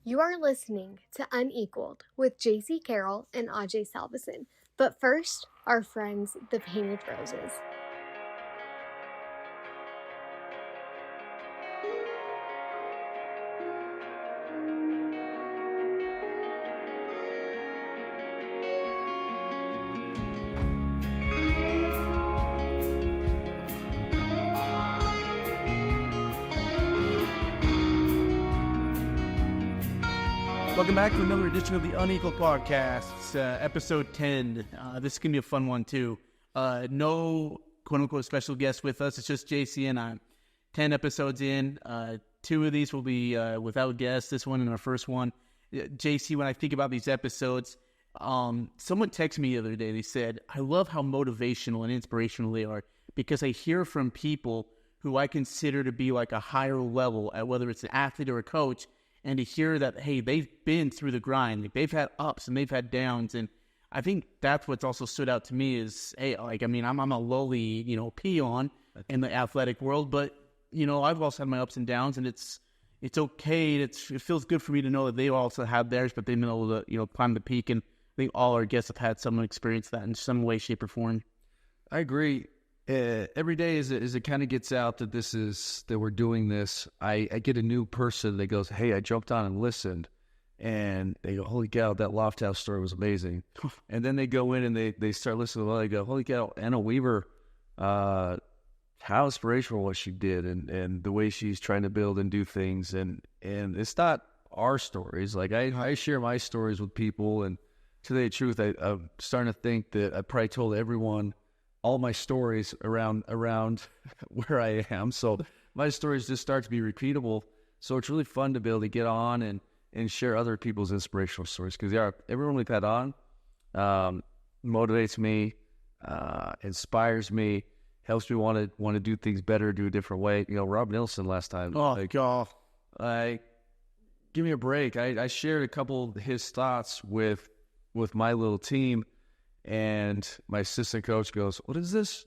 You are listening to Unequaled with Jaycee Carroll and Ajay Salveson. But first, our friends, the Painted Roses. Welcome back to another edition of the Unequal Podcast, episode 10. This is going to be a fun one, too. No quote-unquote special guest with us. It's just Jaycee and I. 10 episodes in. 2 of these will be without guests. This one and our first one. Jaycee, when I think about these episodes, someone texted me the other day. They said, I love how motivational and inspirational they are because I hear from people who I consider to be like a higher level at whether it's an athlete or a coach. And to hear that, hey, they've been through the grind. Like, they've had ups and they've had downs. And I think that's what's also stood out to me is, hey, I'm a lowly, peon in the athletic world. But, I've also had my ups and downs. And it's okay. It feels good for me to know that they also have theirs, but they've been able to, climb the peak. And I think all our guests have had someone experience that in some way, shape, or form. I agree. Every day as it kind of gets out that we're doing this, I get a new person that goes, hey, I jumped on and listened, and they go, holy cow, that Loft House story was amazing. And then they go in and they start listening. Well, they go, holy cow, Anna Weaver, how inspirational what she did, and the way she's trying to build and do things, and it's not our stories. Like I share my stories with people, and to tell you the truth, I'm starting to think that I probably told everyone all my stories around where I am. So my stories just start to be repeatable. So it's really fun to be able to get on and share other people's inspirational stories. Because everyone we've had on motivates me, inspires me, helps me want to do things better, do a different way. Rob Nilsson last time. Oh, God. Give me a break. I shared a couple of his thoughts with my little team. And my assistant coach goes, what is this?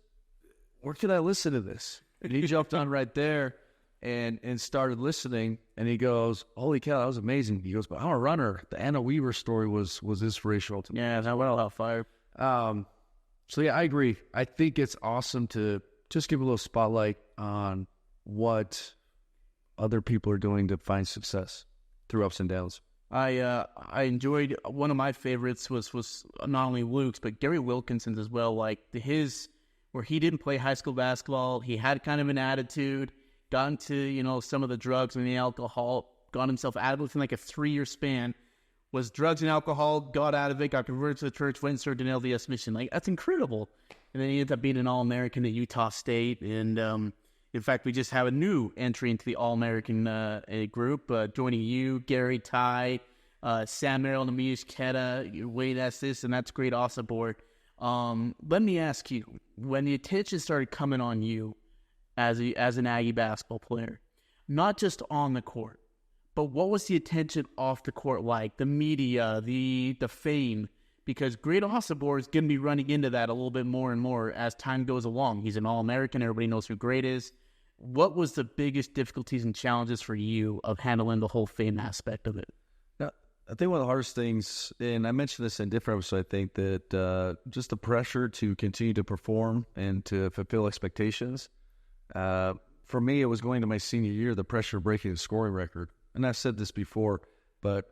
Where can I listen to this? And he jumped on right there and started listening. And he goes, holy cow, that was amazing. He goes, but I'm a runner. The Anna Weaver story was inspirational to me. Yeah, that went out fire. So, yeah, I agree. I think it's awesome to just give a little spotlight on what other people are doing to find success through ups and downs. I enjoyed one of my favorites was not only Luke's but Gary Wilkinson's as well. Like where he didn't play high school basketball, he had kind of an attitude, got into some of the drugs and the alcohol, got himself out of it within like a 3-year span. Was drugs and alcohol, got out of it, got converted to the church, went and served an LDS mission. Like that's incredible. And then he ended up being an All-American at Utah State, and in fact, we just have a new entry into the All-American group, joining you, Gary, Ty, Sam Merrill, Namish, Keta, Wade Estes, and that's great also board. Let me ask you, when the attention started coming on you as an Aggie basketball player, not just on the court, but what was the attention off the court like? The media, the fame? Because Great Osabor is going to be running into that a little bit more and more as time goes along. He's an All-American. Everybody knows who Great is. What was the biggest difficulties and challenges for you of handling the whole fame aspect of it? Now, I think one of the hardest things, and I mentioned this in different episodes, I think that just the pressure to continue to perform and to fulfill expectations. For me, it was going to my senior year, the pressure of breaking the scoring record. And I've said this before, but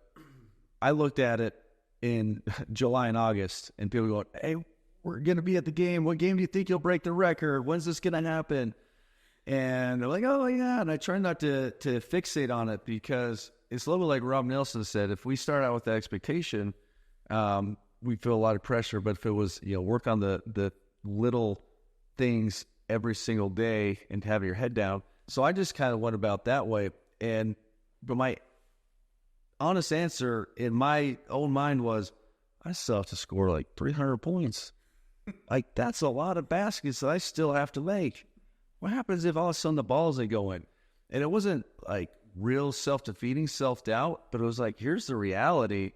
I looked at it in July and August, and people going, hey, we're going to be at the game. What game do you think you'll break the record? When's this going to happen? And they're like, oh, yeah. And I try not to fixate on it because it's a little bit like Rob Nelson said. If we start out with that expectation, we feel a lot of pressure. But if it was, work on the little things every single day and have your head down. So I just kind of went about that way. But my honest answer in my own mind was, I still have to score like 300 points. Like, that's a lot of baskets that I still have to make. What happens if all of a sudden the balls ain't going? And it wasn't like real self-defeating, self-doubt, but it was like, here's the reality.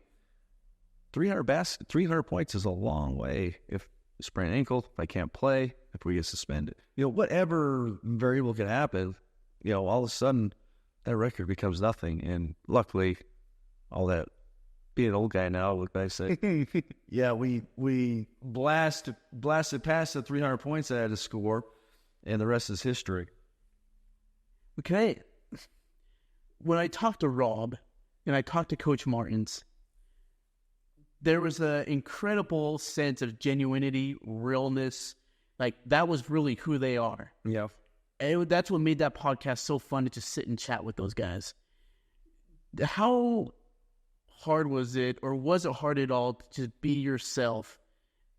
300 points is a long way. If I sprain an ankle, if I can't play, if we get suspended, whatever variable can happen, all of a sudden that record becomes nothing. And luckily, all that. Being an old guy now, what can I say? Yeah, we blasted past the 300 points I had to score, and the rest is history. Okay. When I talked to Rob and I talked to Coach Martins, there was an incredible sense of genuinity, realness. Like, that was really who they are. Yeah. And that's what made that podcast so fun to just sit and chat with those guys. How hard was it, or was it hard at all to just be yourself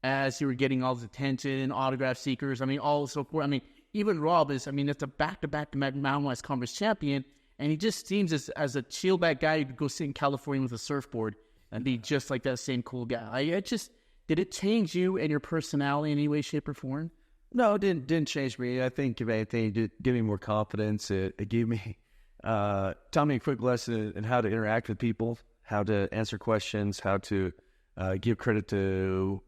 as you were getting all this attention, autograph seekers? I mean, all so forth. I mean, even Rob is, it's a back-to-back Mountain West Conference champion, and he just seems as a chill-back guy who could go sit in California with a surfboard and be just like that same cool guy. Did it change you and your personality in any way, shape, or form? No, it didn't change me. I think, if anything, it did give me more confidence. It gave me, taught me a quick lesson in how to interact with people, how to answer questions, how to give credit to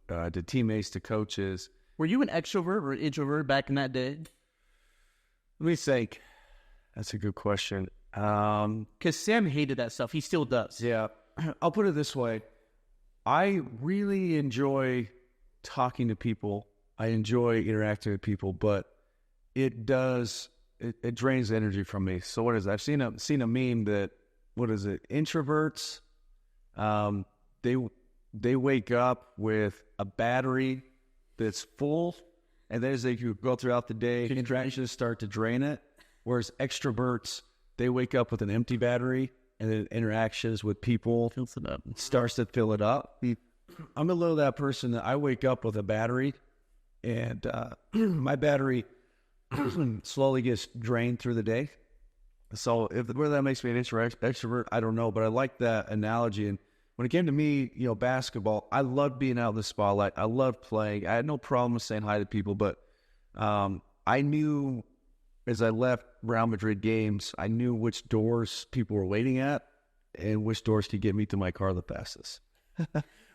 teammates, to coaches. Were you an extrovert or introvert back in that day? Let me think. That's a good question. Because Sam hated that stuff. He still does. Yeah. I'll put it this way. I really enjoy talking to people. I enjoy interacting with people, but it drains energy from me. So what is it? I've seen a meme that, what is it? Introverts, they wake up with a battery that's full, and then as they go throughout the day, interactions start to drain it. Whereas extroverts, they wake up with an empty battery, and then interactions with people fills it up. Starts to fill it up. I'm a little that person that I wake up with a battery, and my battery slowly gets drained through the day. So whether that makes me an extrovert, I don't know, but I like that analogy. And when it came to me, basketball, I loved being out in the spotlight. I loved playing. I had no problem with saying hi to people, but I knew as I left Real Madrid games, I knew which doors people were waiting at and which doors could get me to my car the fastest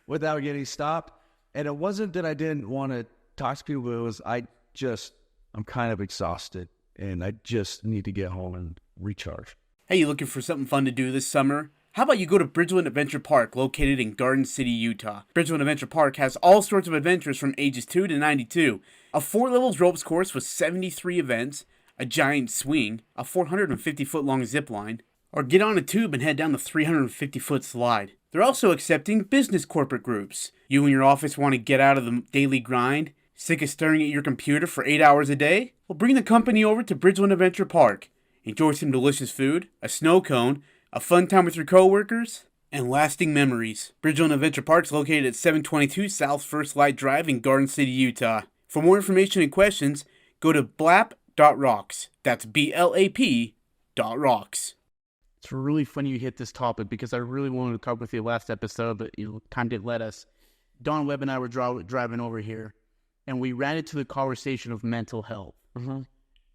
without getting stopped. And it wasn't that I didn't want to talk to people, it was I'm kind of exhausted and I just need to get home and recharge. Hey, you looking for something fun to do this summer? How about you go to Bridgeland Adventure Park, located in Garden City, Utah. Bridgeland Adventure Park has all sorts of adventures from ages 2 to 92. A 4-levels ropes course with 73 events, a giant swing, a 450-foot-long zip line, or get on a tube and head down the 350-foot slide. They're also accepting business corporate groups. You and your office want to get out of the daily grind? Sick of staring at your computer for 8 hours a day? Well, bring the company over to Bridgeland Adventure Park. Enjoy some delicious food, a snow cone, a fun time with your coworkers, and lasting memories. Bridgeland Adventure Park is located at 722 South First Light Drive in Garden City, Utah. For more information and questions, go to blap.rocks. That's BLAP.rocks. It's really funny you hit this topic because I really wanted to talk with you last episode, but time didn't let us. Don Webb and I were driving over here, and we ran into the conversation of mental health. Mm-hmm.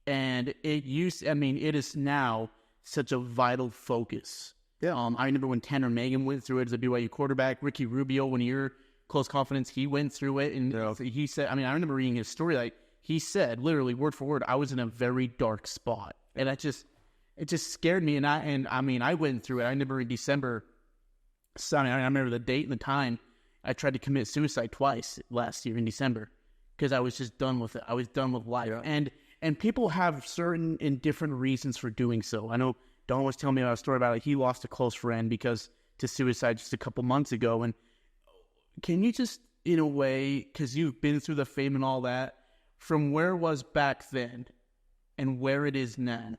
And it is now such a vital focus. Yeah. I remember when Tanner Megan went through it as a BYU quarterback. Ricky Rubio, one of your close confidants, he went through it. And he said, I remember reading his story, like he said, literally word for word, I was in a very dark spot. And it just scared me. And I went through it. I remember in December, I remember the date and the time, I tried to commit suicide twice last year in December because I was just done with it. I was done with life. Yeah. And people have certain and different reasons for doing so. I know Don was telling me about a story about he lost a close friend to suicide just a couple months ago. And can you just, in a way, because you've been through the fame and all that, from where it was back then and where it is now,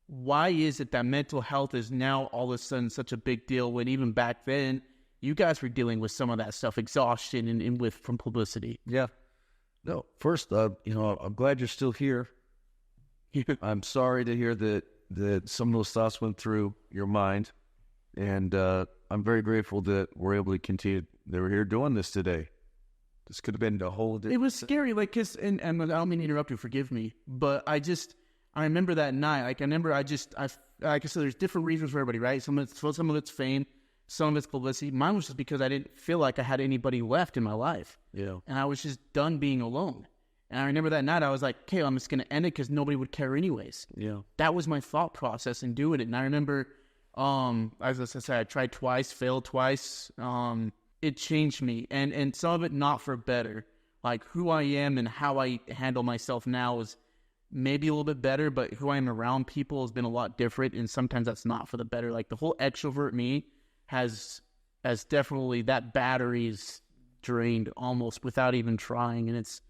why is it that mental health is now all of a sudden such a big deal when even back then you guys were dealing with some of that stuff, exhaustion and from publicity? Yeah. No, first, I'm glad you're still here. I'm sorry to hear that some of those thoughts went through your mind, and I'm very grateful that we're able to continue. That we're here doing this today. This could have been a whole. It was scary, and I don't mean to interrupt you. Forgive me, but I remember that night. Like I said, there's different reasons for everybody, right? Some of it's fame, some of it's publicity. Mine was just because I didn't feel like I had anybody left in my life. Yeah, and I was just done being alone. And I remember that night I was like, okay, I'm just going to end it because nobody would care anyways. Yeah. That was my thought process in doing it. And I remember As I said, I tried twice, failed twice. It changed me, and some of it not for better. Like who I am and how I handle myself now is maybe a little bit better, but who I am around people has been a lot different, and sometimes that's not for the better. Like the whole extrovert me has definitely, that battery's drained almost without even trying, and it's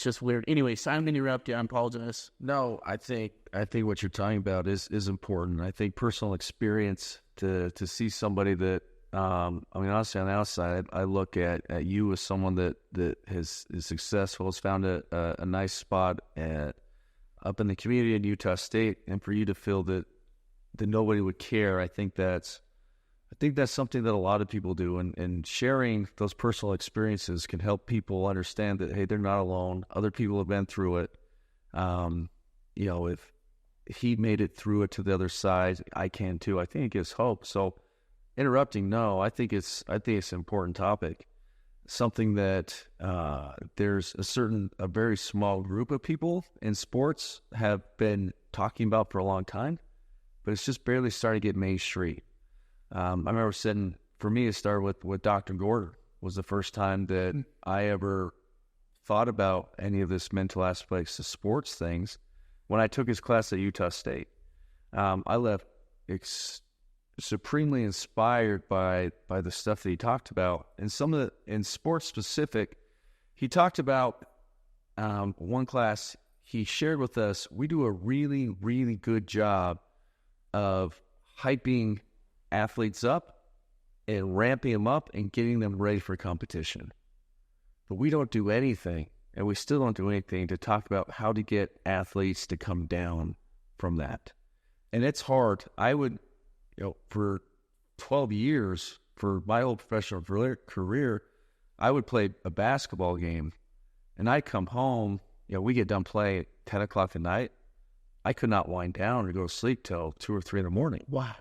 just weird. Anyway, so I'm going to interrupt you. I apologize. No, I think what you're talking about is important. I think personal experience to see somebody that I mean, honestly, on the outside, I look at you as someone that is successful, has found a nice spot up in the community in Utah State, and for you to feel that nobody would care, I think that's something that a lot of people do, and sharing those personal experiences can help people understand that, hey, they're not alone. Other people have been through it. If he made it through it to the other side, I can too. I think it gives hope. So interrupting, no, I think it's an important topic. Something that there's a very small group of people in sports have been talking about for a long time, but it's just barely starting to get mainstream. I remember for me, it started with Dr. Gorder. Was the first time that I ever thought about any of this mental aspects of sports things. When I took his class at Utah State, I left supremely inspired by the stuff that he talked about. And some of in sports specific, he talked about one class he shared with us. We do a really, really good job of hyping athletes up and ramping them up and getting them ready for competition. But we don't do anything, and we still don't do anything to talk about how to get athletes to come down from that. And it's hard. I would, for 12 years, for my whole professional career, I would play a basketball game, and I'd come home, we get done playing at 10 o'clock at night. I could not wind down or go to sleep till 2 or 3 in the morning. Wow.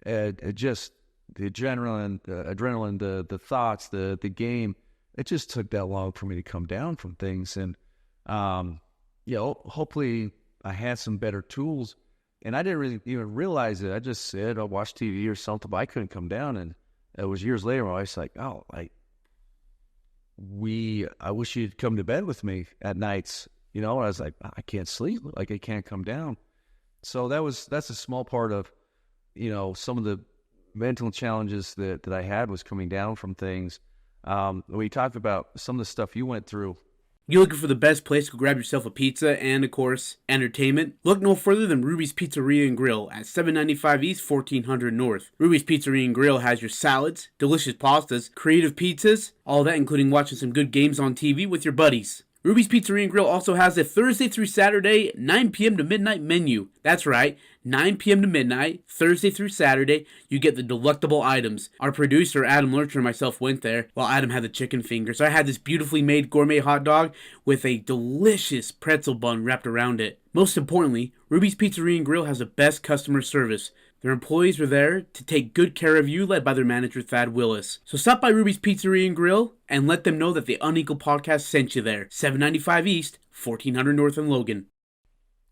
It just, the adrenaline, the thoughts, the game, it just took that long for me to come down from things. And, hopefully I had some better tools, and I didn't really even realize it. I just said, I'll watch TV or something, but I couldn't come down. And it was years later when I was like, I wish you'd come to bed with me at nights. I was like, I can't sleep. Like, I can't come down. So that's a small part of, some of the mental challenges that I had was coming down from things. We talked about some of the stuff you went through. You looking for the best place to grab yourself a pizza and, of course, entertainment? Look no further than Ruby's Pizzeria and Grill at 795 East, 1400 North. Ruby's Pizzeria and Grill has your salads, delicious pastas, creative pizzas, all that including watching some good games on TV with your buddies. Ruby's Pizzeria and Grill also has a Thursday through Saturday, 9 p.m. to midnight menu. That's right, 9 p.m. to midnight, Thursday through Saturday, you get the delectable items. Our producer, Adam Lurcher, and myself went there, while Adam had the chicken fingers. I had this beautifully made gourmet hot dog with a delicious pretzel bun wrapped around it. Most importantly, Ruby's Pizzeria and Grill has the best customer service. Their employees are there to take good care of you, led by their manager, Thad Willis. So stop by Ruby's Pizzeria and Grill and let them know that the Unequal Podcast sent you there. 795 East, 1400 North in Logan.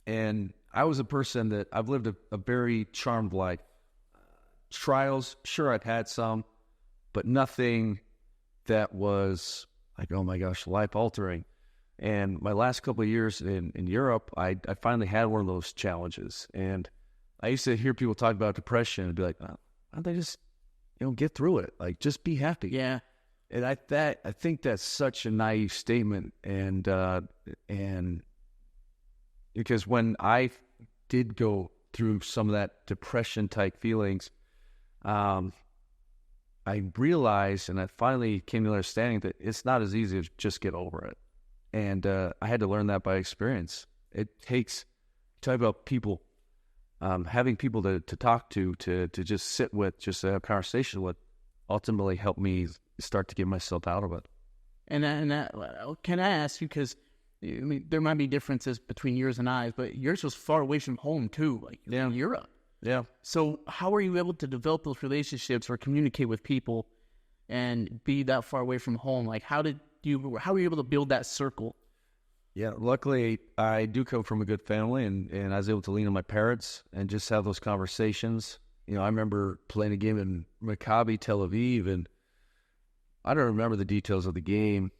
And I was a person that I've lived a very charmed life. Trials, sure, I've had some, but nothing that was like, oh my gosh, life-altering. And my last couple of years in Europe, I finally had one of those challenges. And I used to hear people talk about depression and be like, why don't they just, get through it? Like, just be happy. Yeah. And I think that's such a naive statement. And because when I did go through some of that depression type feelings, I realized, and I finally came to understanding that it's not as easy to just get over it. And I had to learn that by experience. It takes, talk about people, having people to talk to just sit with, just to have a conversation with, ultimately helped me start to get myself out of it. And can I ask you, because there might be differences between yours and I, but yours was far away from home too, like in Europe. Yeah. So how were you able to develop those relationships or communicate with people and be that far away from home? Like, how were you able to build that circle? Yeah, luckily I do come from a good family, and I was able to lean on my parents and just have those conversations. I remember playing a game in Maccabi Tel Aviv, and I don't remember the details of the game,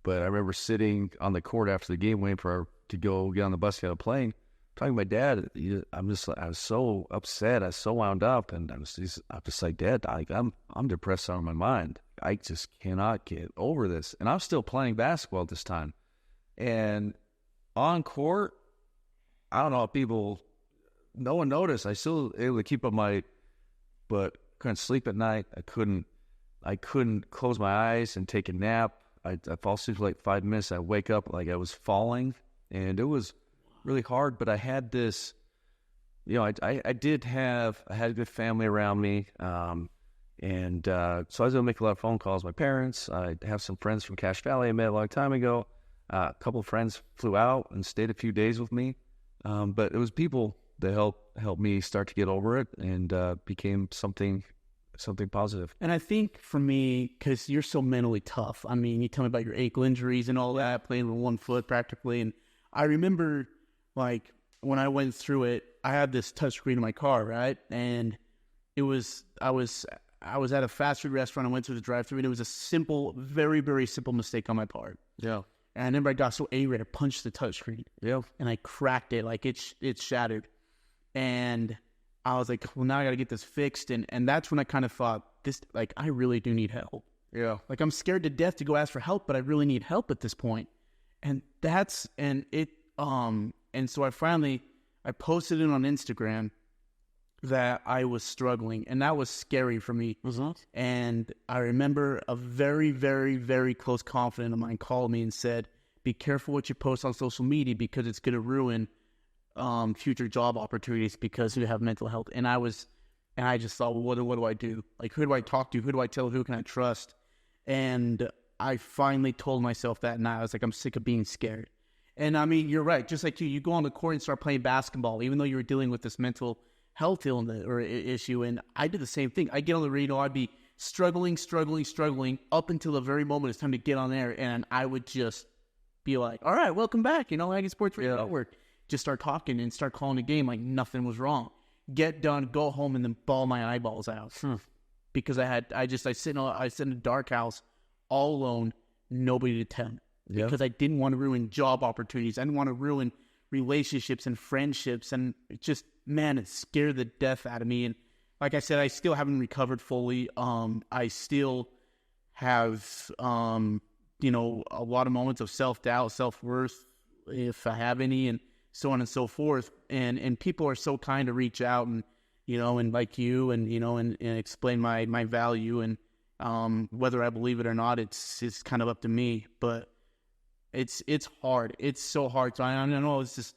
but I remember sitting on the court after the game waiting for to go get on the bus, get on a plane, talking to my dad. I was so upset. I was so wound up, and I'm just like, Dad, I'm depressed out of my mind. I just cannot get over this. And I'm still playing basketball at this time. And on court, I don't know if no one noticed. I still able to keep up but couldn't sleep at night. I couldn't close my eyes and take a nap. I fall asleep for like 5 minutes. I wake up like I was falling, and it was really hard. But I had this, I had a good family around me, and so I was able to make a lot of phone calls with my parents. I have some friends from Cache Valley I met a long time ago. A couple of friends flew out and stayed a few days with me, but it was people that helped me start to get over it, and became something positive. And I think for me, because you're so mentally tough, I mean, you tell me about your ankle injuries and all that, playing with 1 foot practically. And I remember, like, when I went through it, I had this touchscreen in my car, right? And I was at a fast food restaurant. I went through the drive-thru, and it was a simple, very, very simple mistake on my part. Yeah. And I remember I got so angry, I punched the touchscreen. Yeah. And I cracked it, like it shattered. And I was like, well, now I got to get this fixed. And that's when I kind of thought, I really do need help. Yeah. Like, I'm scared to death to go ask for help, but I really need help at this point. And so I posted it on Instagram that I was struggling, and that was scary for me. And I remember a very, very, very close confidant of mine called me and said, be careful what you post on social media, because it's going to ruin future job opportunities because you have mental health. And I just thought, well, what do I do? Like, who do I talk to? Who do I tell? Who can I trust? And I finally told myself that night. I was like, I'm sick of being scared. And I mean, you're right. Just like you go on the court and start playing basketball, even though you were dealing with this mental health illness or issue. And I did the same thing. I get on the radio, I'd be struggling up until the very moment it's time to get on air. And I would just be like, all right, welcome back. Aggie Sports Radio Network. Just start talking and start calling the game like nothing was wrong. Get done, go home, and then bawl my eyeballs out. Because I sit in a dark house all alone, nobody to tell me. Yeah. Because I didn't want to ruin job opportunities. I didn't want to ruin relationships and friendships. And it just, man, it scared the death out of me. And like I said, I still haven't recovered fully. I still have, a lot of moments of self-doubt, self-worth, if I have any, and so on and so forth. And people are so kind to reach out and, and like you and explain my value. And whether I believe it or not, it's kind of up to me. But it's hard. It's so hard. So I know it's just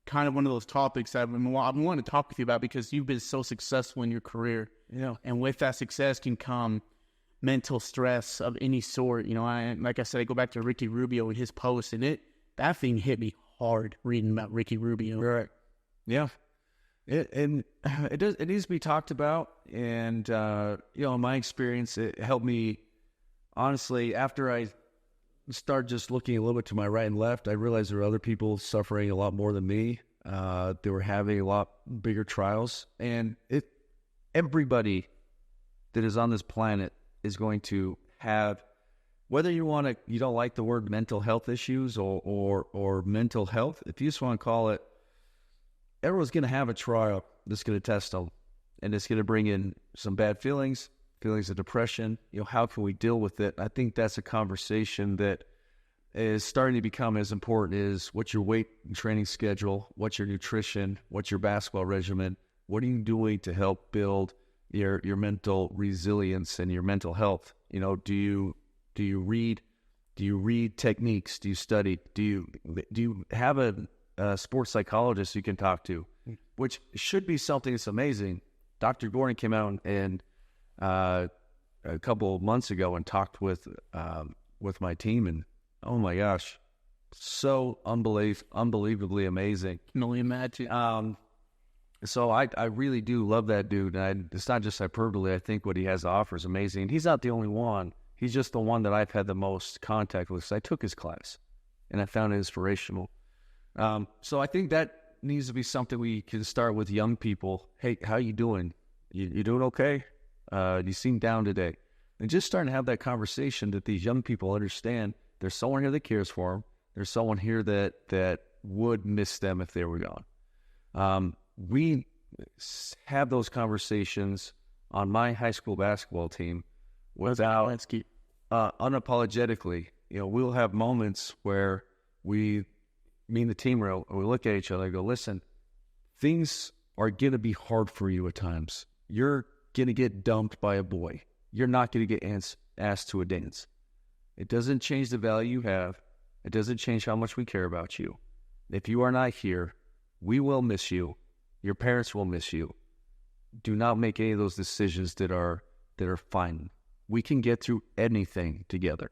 kind of one of those topics I've been wanting to talk with you about, because you've been so successful in your career. Yeah. And with that success can come mental stress of any sort. Like I said, I go back to Ricky Rubio and his post, and that thing hit me hard reading about Ricky Rubio. Right. Yeah. It needs to be talked about. And, in my experience, it helped me, honestly, after I started just looking a little bit to my right and left, I realized there were other people suffering a lot more than me. They were having a lot bigger trials. And everybody that is on this planet is going to have, whether you don't like the word mental health issues or mental health, if you just want to call it, everyone's going to have a trial that's going to test them. And it's going to bring in some bad feelings of depression. How can we deal with it? I think that's a conversation that is starting to become as important as what's your weight and training schedule, what's your nutrition, what's your basketball regimen, what are you doing to help build your mental resilience and your mental health? Do you read techniques? Do you study? Do you have a sports psychologist you can talk to? Which should be something that's amazing. Dr. Gordon came out and a couple of months ago and talked with my team, and oh my gosh, so unbelievably amazing. Can only imagine. So I really do love that dude. And it's not just hyperbole. I think what he has to offer is amazing. And he's not the only one. He's just the one that I've had the most contact with. So I took his class, and I found it inspirational. So I think that needs to be something we can start with young people. Hey, how you doing? You doing okay? You seem down today. And just starting to have that conversation that these young people understand there's someone here that cares for them. There's someone here that would miss them if they were gone. We have those conversations on my high school basketball team without unapologetically. We'll have moments where me and the team will look at each other and go, listen, things are going to be hard for you at times. You're going to get dumped by a boy. You're not going to get asked to a dance. It doesn't change the value you have. It doesn't change how much we care about you. If you are not here, we will miss you. Your parents will miss you. Do not make any of those decisions that are fine. We can get through anything together.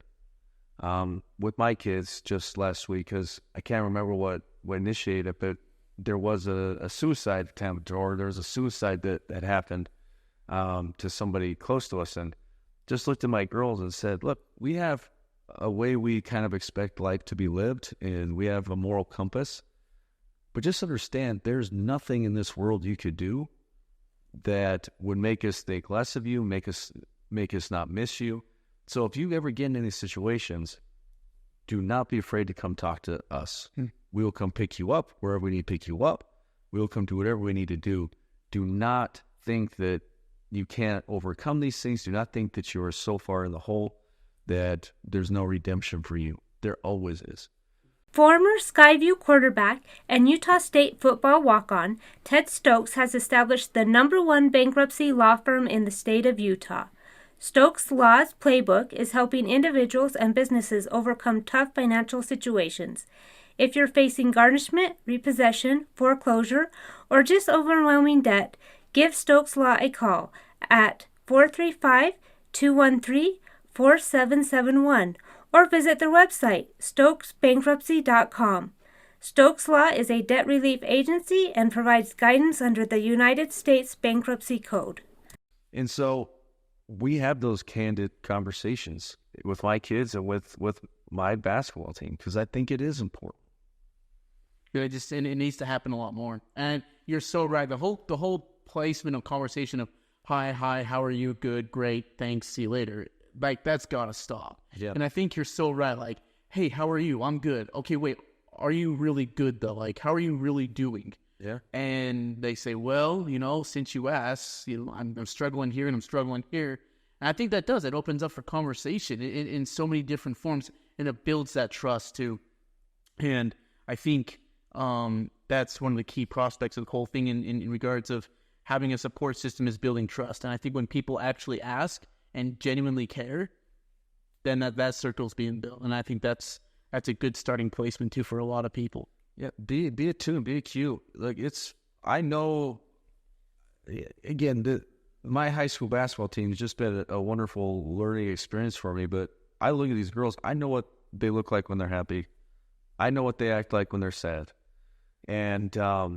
With my kids just last week, because I can't remember what initiated it, but there was a suicide attempt, or there was a suicide that happened to somebody close to us, and just looked at my girls and said, look, we have a way we kind of expect life to be lived, and we have a moral compass, but just understand there's nothing in this world you could do that would make us think less of you, make us not miss you. So if you ever get in any situations, do not be afraid to come talk to us. We will come pick you up wherever we need to pick you up. We will come do whatever we need to do. Do not think that you can't overcome these things. Do not think that you are so far in the hole that there's no redemption for you. There always is. Former Skyview quarterback and Utah State football walk-on, Ted Stokes has established the #1 bankruptcy law firm in the state of Utah. Stokes Law's playbook is helping individuals and businesses overcome tough financial situations. If you're facing garnishment, repossession, foreclosure, or just overwhelming debt, give Stokes Law a call at 435-213-4771 or visit their website, stokesbankruptcy.com. Stokes Law is a debt relief agency and provides guidance under the United States Bankruptcy Code. And so we have those candid conversations with my kids and with my basketball team, because I think it is important. It needs to happen a lot more. And you're so right. The whole placement of conversation of hi, how are you? Good, great, thanks, see you later. Like, that's gotta stop. Yeah. And I think you're so right. Like, hey, how are you? I'm good. Okay, wait, are you really good though? Like, how are you really doing? Yeah. And they say, well, since you asked, I'm struggling here and I'm struggling here. And I think that it opens up for conversation in so many different forms, and it builds that trust too. And I think that's one of the key prospects of the whole thing in regards of having a support system is building trust. And I think when people actually ask and genuinely care, then that circle's being built. And I think that's a good starting placement too for a lot of people. Yeah, be attuned, be acute. Like, I know, again, my high school basketball team has just been a wonderful learning experience for me, but I look at these girls, I know what they look like when they're happy. I know what they act like when they're sad. And I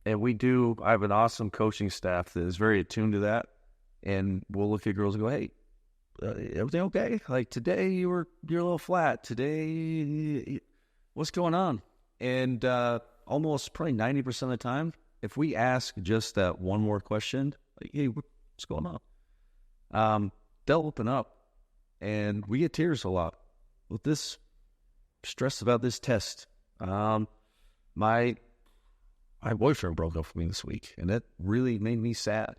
have an awesome coaching staff that is very attuned to that. And we'll look at girls and go, hey, everything okay? Like, today you're a little flat. Today, what's going on? And almost probably 90% of the time, if we ask just that one more question, like, hey, what's going on? They'll open up, and we get tears a lot with this stress about this test. My boyfriend broke up with me this week, and that really made me sad.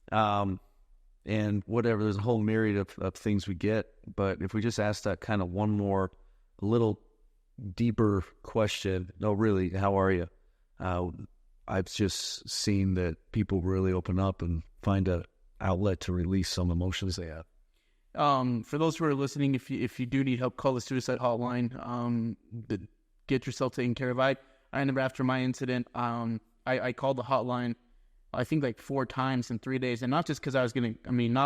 And whatever, there's a whole myriad of things we get, but if we just ask that kind of one more little deeper question, no, really, how are you? I've just seen that people really open up and find an outlet to release some emotions they have. For those who are listening, if you do need help, call the suicide hotline. Get yourself taken care of. I remember after my incident, I called the hotline, I think like 4 times in 3 days, and not just because not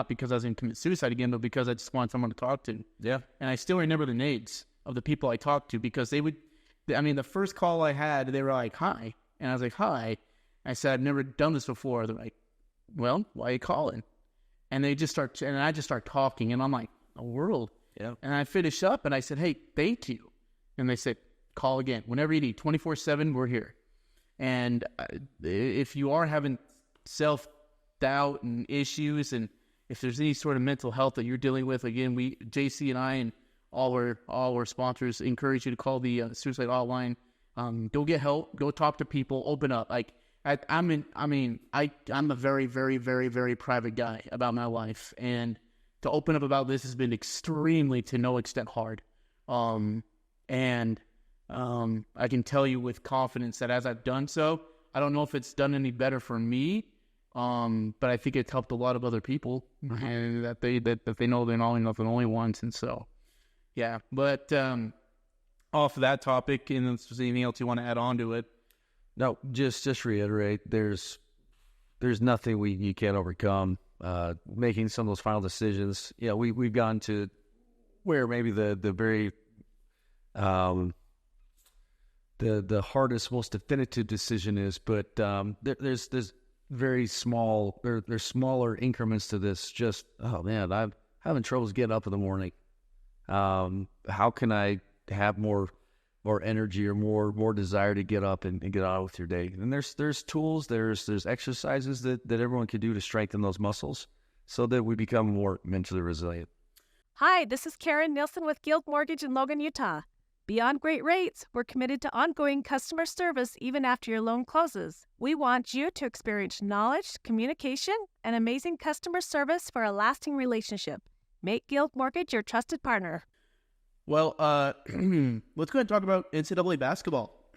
because I was going to commit suicide again, but because I just wanted someone to talk to. Yeah. And I still remember the names of the people I talked to, because the first call I had, they were like, hi. And I was like, hi. I said, I've never done this before. They're like, well, why are you calling? And I just start talking, and I'm like, the world. Yeah. And I finish up, and I said, hey, thank you. And they said, call again. Whenever you need, 24/7, we're here. And if you are having doubt and issues, and if there's any sort of mental health that you're dealing with, again, Jaycee and I and all our sponsors encourage you to call the suicide hotline. Go get help. Go talk to people. Open up. Like I'm a very, very, very, very private guy about my life, and to open up about this has been extremely, to no extent, hard. I can tell you with confidence that as I've done so, I don't know if it's done any better for me, but I think it's helped a lot of other people, and that they know they're not the only ones, and so, yeah. But off of that topic, and if there's anything else you want to add on to it? No, just reiterate. There's nothing you can't overcome. Making some of those final decisions. Yeah, we've gotten to where maybe the very the hardest, most definitive decision is, but there's very small, there's smaller increments to this. Just, oh man, I'm having troubles getting up in the morning. How can I have more energy or more desire to get up and get on with your day? And there's tools, there's exercises that everyone can do to strengthen those muscles so that we become more mentally resilient. Hi, this is Karen Nielsen with Guild Mortgage in Logan, Utah. Beyond great rates, we're committed to ongoing customer service even after your loan closes. We want you to experience knowledge, communication, and amazing customer service for a lasting relationship. Make Guild Mortgage your trusted partner. Well, let's go ahead and talk about NCAA basketball.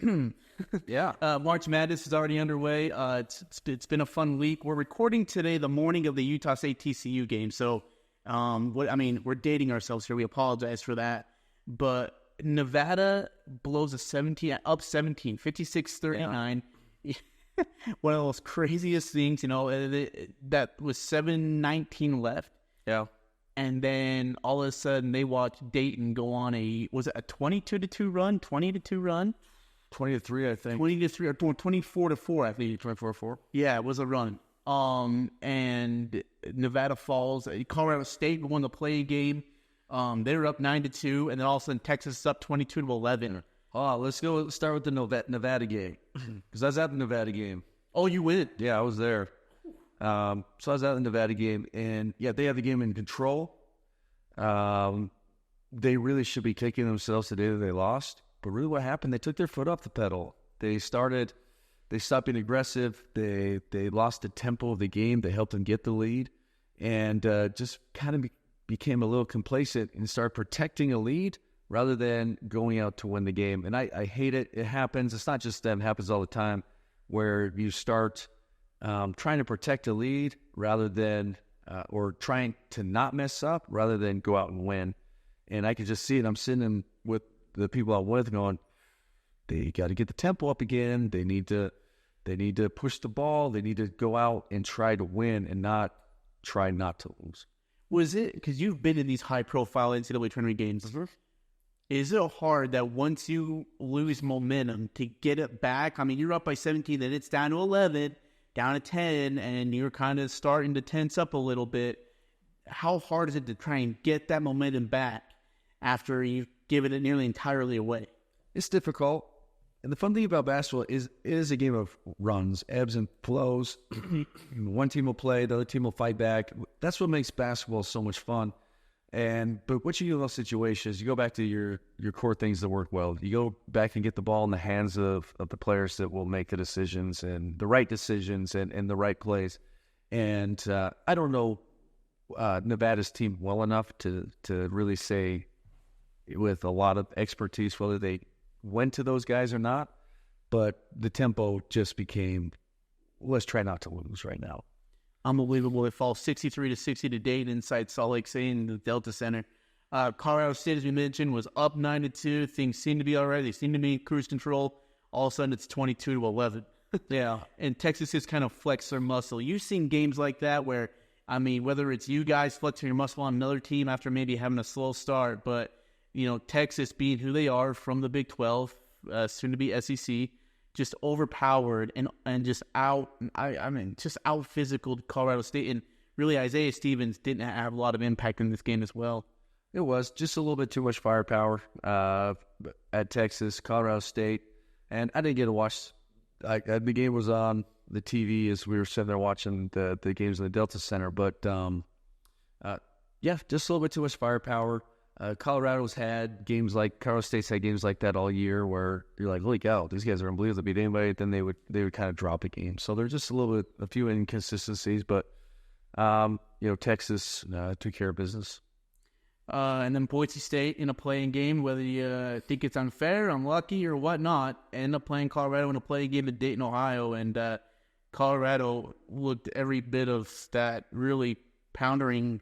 Yeah. March Madness is already underway. It's been a fun week. We're recording today the morning of the Utah State TCU game, so we're dating ourselves here. We apologize for that. But Nevada blows up 17, 56-39. Yeah. One of those craziest things, that was 7:19 left. Yeah. And then all of a sudden they watched Dayton go on was it a 22-2 run, 20-2 run? 20-3, I think. 20-3 or 24-4, I think. 24-4. Yeah, it was a run. And Nevada falls. Colorado State won the play game. They were up 9-2, and then all of a sudden Texas is up 22-11. Oh, let's start with the Nevada game, because I was at the Nevada game. Oh, you win? Yeah, I was there. So I was at the Nevada game, and yeah, they had the game in control. They really should be kicking themselves today that they lost. But really what happened, they took their foot off the pedal. They stopped being aggressive. They lost the tempo of the game. They helped them get the lead, and just kind of became a little complacent and started protecting a lead rather than going out to win the game. And I hate it. It happens. It's not just them. It happens all the time where you start trying to protect a lead rather than or trying to not mess up rather than go out and win. And I can just see it. I'm sitting with the people I'm with going, they got to get the tempo up again. They need to push the ball. They need to go out and try to win and not try not to lose. Was it, because you've been in these high-profile NCAA tournament games, is it hard that once you lose momentum to get it back? I mean, you're up by 17, then it's down to 11, down to 10, and you're kind of starting to tense up a little bit. How hard is it to try and get that momentum back after you've given it nearly entirely away? It's difficult. And the fun thing about basketball is it is a game of runs, ebbs and flows. One team will play, the other team will fight back. That's what makes basketball so much fun. But what you do in those situations, you go back to your core things that work well. You go back and get the ball in the hands of the players that will make the decisions and the right decisions and the right plays. And I don't know Nevada's team well enough to really say with a lot of expertise whether they went to those guys or not, but the tempo just became, let's try not to lose right now. Unbelievable. It falls 63-60 to Dayton inside Salt Lake City in the Delta Center. Colorado State, as we mentioned, was up 9-2. Things seem to be all right. They seem to be in cruise control. All of a sudden, it's 22-11. Yeah. And Texas has kind of flexed their muscle. You've seen games like that where, whether it's you guys flexing your muscle on another team after maybe having a slow start, but Texas being who they are from the Big 12, soon to be SEC, just overpowered and just out physical Colorado State. And really, Isaiah Stevens didn't have a lot of impact in this game as well. It was just a little bit too much firepower at Texas, Colorado State. And I didn't get to watch. The game was on the TV as we were sitting there watching the games in the Delta Center. But yeah, just a little bit too much firepower. Colorado State's had games like that all year where you're like, holy cow, these guys are unbelievable to beat anybody. Then they would kind of drop a game. So there's just a few inconsistencies, but Texas took care of business. And then Boise State in a playing game, whether you think it's unfair, unlucky, or whatnot, end up playing Colorado in a playing game in Dayton, Ohio. And Colorado looked every bit of that really pounding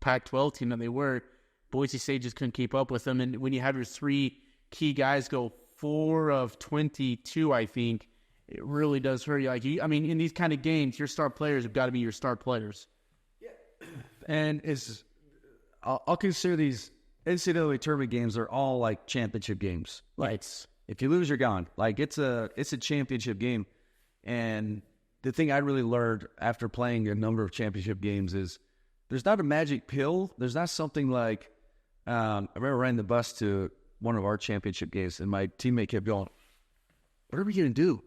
Pac-12 team that they were. Boise State just couldn't keep up with them. And when you have your three key guys go 4 of 22, I think, it really does hurt you. In these kind of games, your star players have got to be your star players. Yeah. And I'll consider these NCAA tournament games are all like championship games. Like, if you lose, you're gone. Like, it's a championship game. And the thing I really learned after playing a number of championship games is there's not a magic pill. There's not something like, I remember riding the bus to one of our championship games, and my teammate kept going, what are we going to do?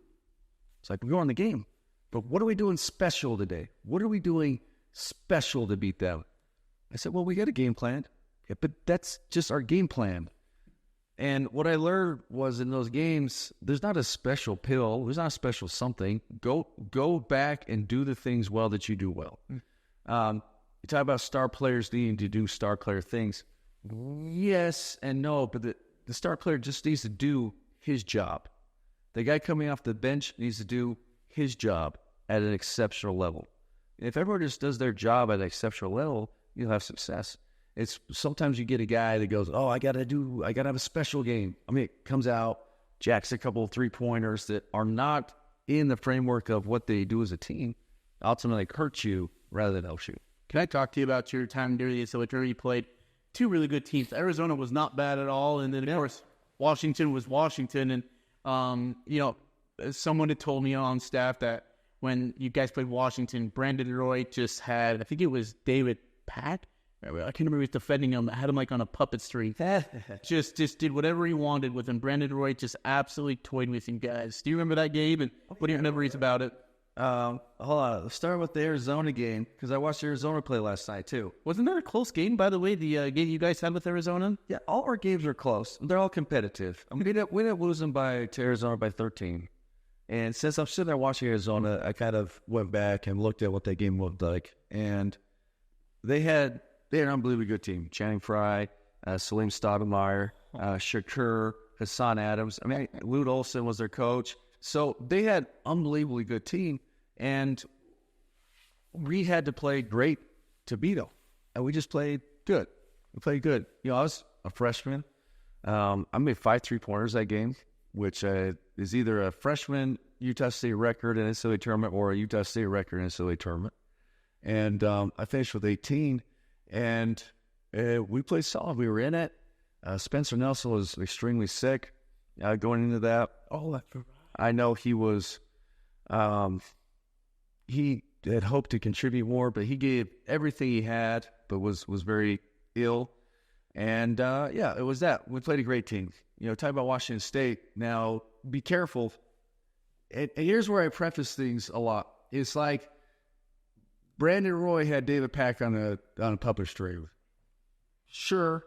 It's like, we're going the game. But what are we doing special today? What are we doing special to beat them? I said, well, we got a game plan. Yeah, but that's just our game plan. And what I learned was in those games, there's not a special pill. There's not a special something. Go back and do the things well that you do well. You talk about star players needing to do star player things. Yes and no, but the star player just needs to do his job. The guy coming off the bench needs to do his job at an exceptional level. If everyone just does their job at an exceptional level, you'll have success. It's sometimes you get a guy that goes, I gotta have a special game. It comes out, jacks a couple of 3-pointers that are not in the framework of what they do as a team, ultimately hurt you rather than help you. Can I talk to you about your time during the NCAA tournament? You played 2 really good teams. Arizona was not bad at all, and then of course Washington was Washington. And someone had told me on staff that when you guys played Washington, Brandon Roy just had, I think it was David Pack. I can't remember who was defending him. I had him like on a puppet string. just did whatever he wanted with him. Brandon Roy just absolutely toyed with him, guys. Do you remember that game? And what are your memories about it? Hold on. Let's start with the Arizona game, because I watched Arizona play last night, too. Wasn't that a close game, by the way, the game you guys had with Arizona? Yeah, all our games are close. They're all competitive. We didn't lose them to Arizona by 13. And since I'm sitting there watching Arizona, I kind of went back and looked at what that game looked like. And they had an unbelievably good team. Channing Frye, Salim Stoudemire, Shakur, Hassan Adams. Lute Olson was their coach. So they had unbelievably good team, and we had to play great to beat them. And we just played good. We played good. I was a freshman. I made 5 3-pointers that game, which is either a freshman Utah State record in NCAA tournament or a Utah State record in NCAA tournament. And I finished with 18, and we played solid. We were in it. Spencer Nelson was extremely sick going into that. I know he was, he had hoped to contribute more, but he gave everything he had, but was very ill. And, it was that. We played a great team. Talk about Washington State. Now, be careful. And here's where I preface things a lot. It's like Brandon Roy had David Pack on a puppet string. Sure.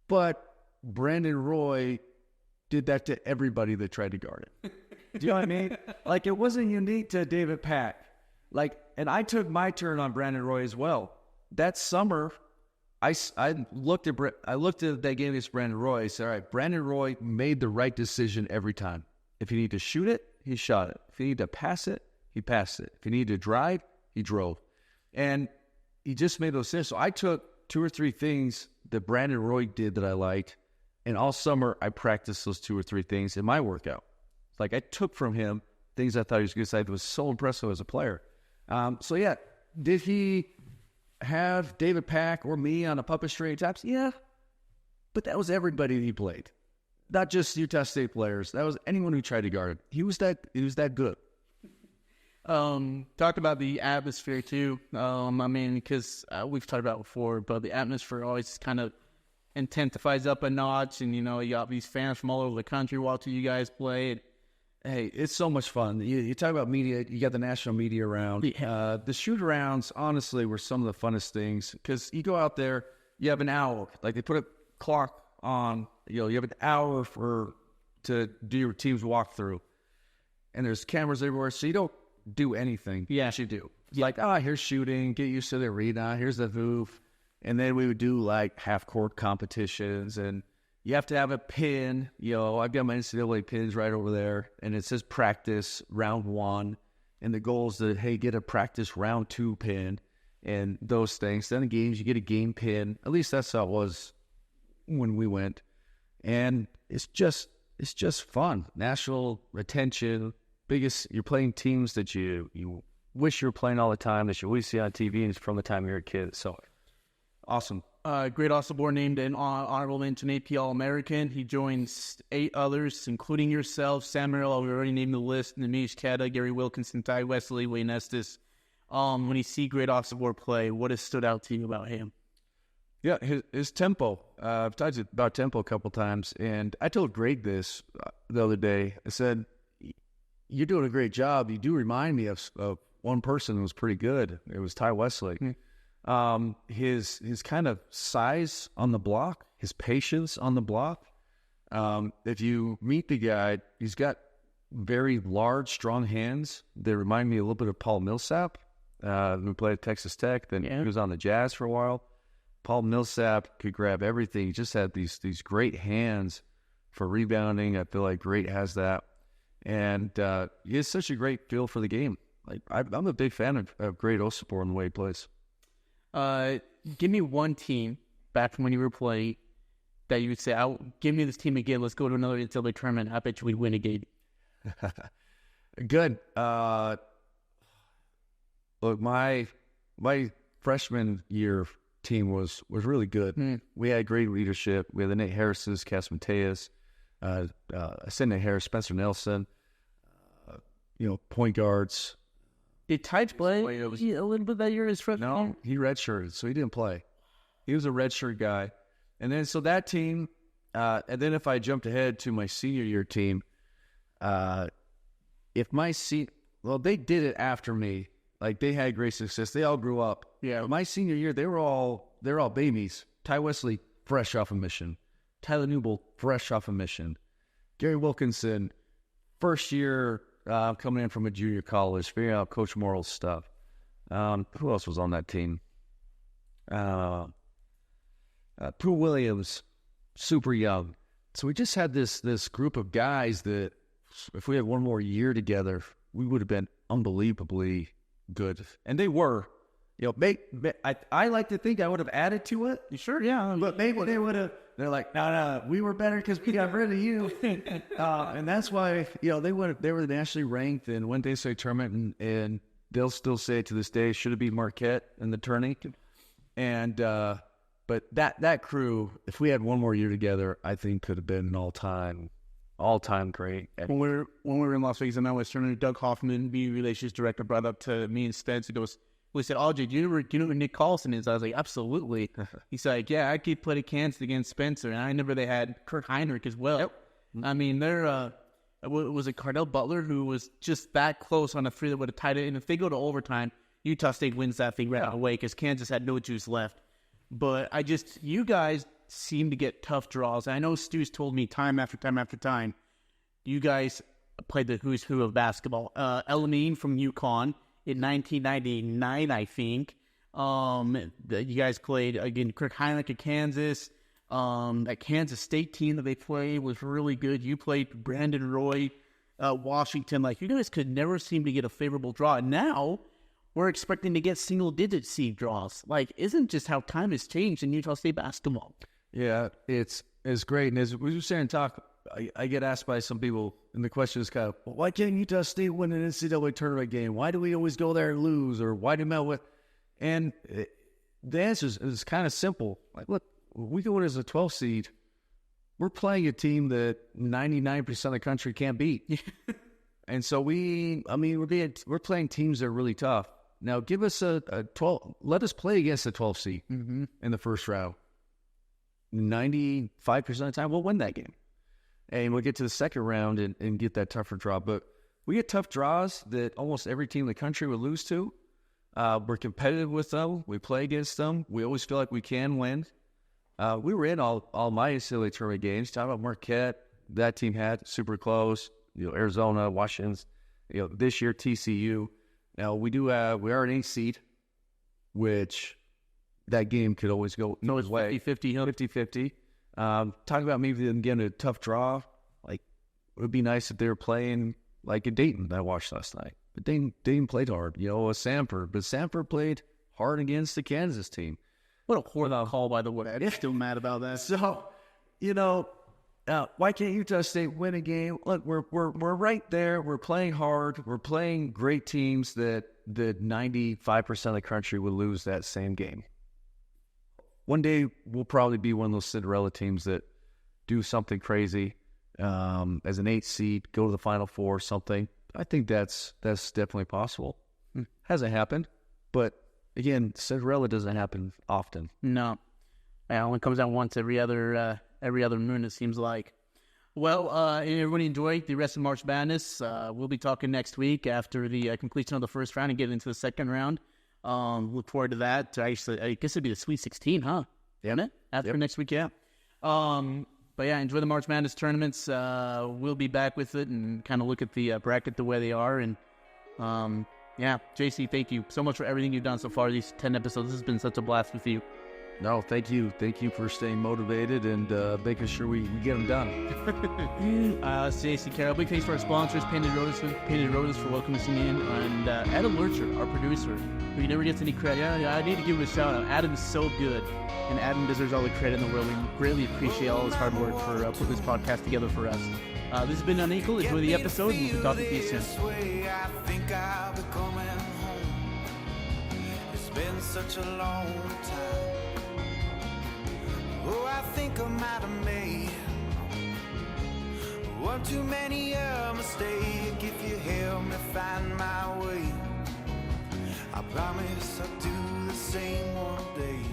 But Brandon Roy did that to everybody that tried to guard it. Do you know what I mean? Like, it wasn't unique to David Pack. And I took my turn on Brandon Roy as well. That summer, I looked at that game against Brandon Roy. I said, all right, Brandon Roy made the right decision every time. If he needed to shoot it, he shot it. If he needed to pass it, he passed it. If he needed to drive, he drove. And he just made those decisions. So I took 2 or 3 things that Brandon Roy did that I liked, and all summer I practiced those 2 or 3 things in my workout. It's like I took from him things I thought he was good. I was so impressive as a player. Did he have David Pack or me on a puppet string at times? Yeah, but that was everybody he played, not just Utah State players. That was anyone who tried to guard him. He was that good. Talk about the atmosphere too. Because we've talked about it before, but the atmosphere always kind of intensifies up a notch, and you got these fans from all over the country watching you guys play. Hey, it's so much fun. You talk about media. You got the national media around. The shoot-arounds, honestly, were some of the funnest things because you go out there, you have an hour. Like they put a clock on. You have an hour to do your team's walkthrough, and there's cameras everywhere, so you don't do anything. Yes, you do. It's like, here's shooting. Get used to the arena. Here's the move, and then we would do like half-court competitions and. You have to have a pin. I've got my NCAA pins right over there, and it says practice round 1. And the goal is to, hey, get a practice round 2 pin and those things. Then in games, you get a game pin. At least that's how it was when we went. And it's just fun. National attention. You're playing teams that you wish you were playing all the time, that you always see on TV and from the time you're a kid. So awesome. Great Osborne named an honorable mention AP All-American. He joins 8 others, including yourself, Sam Merrill, we already named the list, Namish Kata, Gary Wilkinson, Ty Wesley, Wayne Estes. When you see Great Osborne play, what has stood out to you about him? Yeah, his tempo. I've talked about tempo a couple times, and I told Greg this the other day. I said, you're doing a great job. You do remind me of one person who was pretty good. It was Ty Wesley. His kind of size on the block, his patience on the block. If you meet the guy, he's got very large, strong hands. They remind me a little bit of Paul Millsap, who played at Texas Tech. Then he was on the Jazz for a while. Paul Millsap could grab everything. He just had these great hands for rebounding. I feel like Great has that. And he has such a great feel for the game. Like I'm a big fan of Great Osipor and the way he plays. Give me one team back from when you were playing that you would say, give me this team again. Let's go to another NCAA tournament. I bet you we'd win a game. Good. Look, my freshman year team was really good. We had great leadership. We had the Nate Harris's, Cass Mateus, Sidney Harris, Spencer Nelson, point guards. Did Ty play a little bit that year as freshman? No, he redshirted, so he didn't play. He was a redshirt guy. And then, so that team, and then if I jumped ahead to my senior year team, they did it after me. Like, they had great success. They all grew up. Yeah. But my senior year, they're all babies. Ty Wesley, fresh off a mission. Tyler Newbold, fresh off a mission. Gary Wilkinson, first year coming in from a junior college, figuring out Coach Morrill's stuff. Who else was on that team? Pooh Williams, super young. So we just had this group of guys that if we had one more year together, we would have been unbelievably good. And they were. I like to think I would have added to it. Sure, yeah. But maybe they would have. They're like, no, we were better because we got rid of you. And that's why, they were nationally ranked in one day state tournament, and they'll still say to this day, should have been Marquette in the tourney. And, but that crew, if we had one more year together, I think could have been an all-time great. When we were in Las Vegas, and I was turning, Doug Hoffman, media relations director, brought up to me and Spence, and goes, we said, Ajay, do you know who Nick Collison is? I was like, absolutely. He's like, yeah, I could play Kansas against Spencer, and I remember they had Kurt Heinrich as well. Yep. I mean, was it Cardell Butler who was just that close on a free that would have tied it? And if they go to overtime, Utah State wins that thing right away because Kansas had no juice left. But you guys seem to get tough draws. I know Stu's told me time after time after time, you guys played the who's who of basketball. Elamine from UConn in 1999, I think. You guys played, again, Kirk Heinrich at Kansas. That Kansas State team that they played was really good. You played Brandon Roy, Washington. Like, you guys could never seem to get a favorable draw. And now we're expecting to get single-digit seed draws. Like, isn't just how time has changed in Utah State basketball? Yeah, it's great. And as we were saying, I get asked by some people, and the question is kind of, well, why can't Utah State win an NCAA tournament game? Why do we always go there and lose? Or why do Mel win? And the answer is kind of simple. Like, look, we go in as a 12 seed. We're playing a team that 99% of the country can't beat. And so we're playing teams that are really tough. Now, give us a 12. Let us play against a 12 seed in the first round. 95% of the time, we'll win that game. and we'll get to the second round and get that tougher draw. But we get tough draws that almost every team in the country would lose to. We're competitive with them. We play against them. We always feel like we can win. We were in all my NCAA tournament games. Talking about Marquette, that team had super close. Arizona, Washington. This year TCU. Now we are an 8 seed, which that game could always go no way. 50-50. Talking about maybe them getting a tough draw. Like, it would be nice if they were playing like in Dayton that I watched last night. But Dayton played hard. A Samford. But Samford played hard against the Kansas team. What a horrible call, by the way. I'm still mad about that. So, why can't Utah State win a game? Look, we're right there. We're playing hard. We're playing great teams that 95% of the country would lose that same game. One day, we'll probably be one of those Cinderella teams that do something crazy as an 8 seed, go to the Final Four, something. I think that's definitely possible. Hasn't happened, but again, Cinderella doesn't happen often. No, it only comes out once every other moon. It seems like. Well, everybody enjoy the rest of March Madness. We'll be talking next week after the completion of the first round and get into the second round. Look forward to that. I guess it'd be the Sweet 16, huh? Isn't it? After next week, yeah. But yeah, enjoy the March Madness tournaments. We'll be back with it and kind of look at the bracket the way they are. And yeah, Jaycee, thank you so much for everything you've done so far. These 10 episodes, this has been such a blast with you. No, thank you. Thank you for staying motivated and making sure we get them done. Jaycee, Carol, big thanks to our sponsors, Painted Roses for welcoming us in, and Adam Lurcher, our producer, who never gets any credit. I need to give him a shout out. Adam is so good, and Adam deserves all the credit in the world. We greatly appreciate all his hard work for putting this podcast together for us. This has been Unequal. Enjoy the episode, and we'll be talking to you soon. I think I'll be coming home. It's been such a long time. Oh, I think I might have made one too many a mistake. If you help me find my way, I promise I'll do the same one day.